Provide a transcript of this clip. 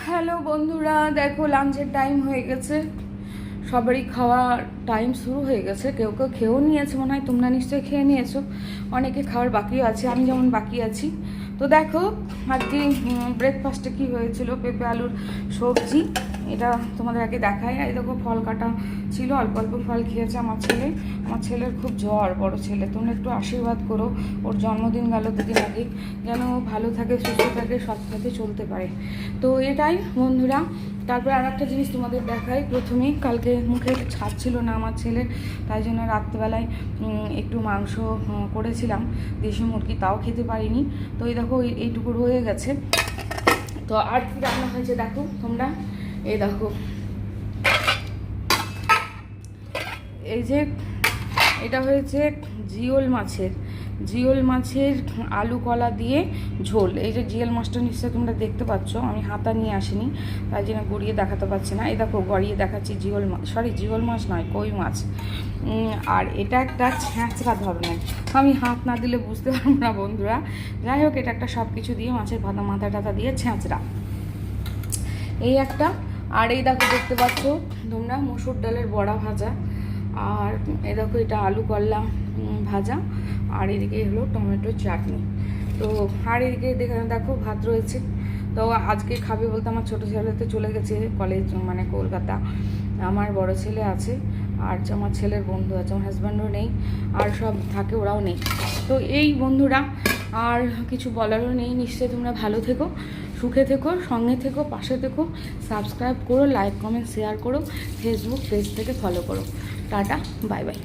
Hello বন্ধুরা, দেখো লাঞ্চের টাইম হয়ে গেছে, সবারই খাওয়ার টাইম শুরু হয়ে গেছে। কেউ কেউ খেয়েও নিয়েছে মনে হয়, তোমরা নিশ্চয়ই খেয়ে নিয়েছো। অনেকে খাওয়ার বাকিও আছে, আমি যেমন বাকি আছি। তো দেখো আজকে ব্রেকফাস্টে কী হয়েছিল, পেঁপে আলুর সবজি, এটা তোমাদের আগে দেখায়। এই দেখো ফল কাটা ছিল, অল্প অল্প ফল খেয়েছে আমার ছেলে। আমার ছেলের খুব জ্বর, বড় ছেলে। তোমরা একটু আশীর্বাদ করো, ওর জন্মদিন গেল দুদিন আগে, যেন ভালো থাকে, সুস্থ থাকে, সৎ পথে চলতে পারে। তো এটাই বন্ধুরা। তারপরে আর একটা জিনিস তোমাদের দেখাই। প্রথমেই কালকে মুখে ছাড়ছিল না আমার ছেলের, তাই জন্য রাত্রেবেলায় একটু মাংস করেছিলাম, দেশি মুরগি, তাও খেতে পারিনি। তো এই দেখো এইটুকু রয়ে গেছে। তো আর কি রান্না হয়েছে দেখো তোমরা, এই দেখো, এই যে এটা হয়েছে জিওল মাছের আলু কলা দিয়ে ঝোল। এই যে জিওল মাছটা নিশ্চয়ই তোমরা দেখতে পাচ্ছ, আমি হাতা নিয়ে আসিনি, তাই জন্য গড়িয়ে দেখাতে পারছি না। এই দেখো গড়িয়ে দেখাচ্ছি, জিওল মাছ নয়, কই মাছ। আর এটা একটা ছ্যাঁচড়া ধরনের, আমি হাত না দিলে বুঝতে পারবো না বন্ধুরা। যাই হোক, এটা একটা সব কিছু দিয়ে, মাছের মাথা টাথা দিয়ে ছ্যাঁচড়া, এই একটা। আর এই দেখো দেখতে পাচ্ছ তোমরা মসুর ডালের বড়া ভাজা, আর এই দেখো এটা আলু করলা ভাজা, আর এদিকে হলো টমেটো চাটনি। তো আর এদিকে দেখো ভাত রয়েছে। তো আজকে খাবে বলতে আমার ছোটো ছেলে তো চলে গেছে কলেজ, মানে কলকাতা। আমার বড় ছেলে আছে, আর আমার ছেলের বন্ধু আছে, আমার হাজব্যান্ডও নেই, আর সব থাকে, ওরাও নেই। তো এই বন্ধুরা, আর কিছু বলারও নেই। নিশ্চয়ই তোমরা ভালো থেকো, সুখে থেকো, সঙ্গে থেকো, পাশে থেকো। সাবস্ক্রাইব করো, লাইক কমেন্ট শেয়ার করো, ফেসবুক পেজ থেকে ফলো করো। Tata, bye bye.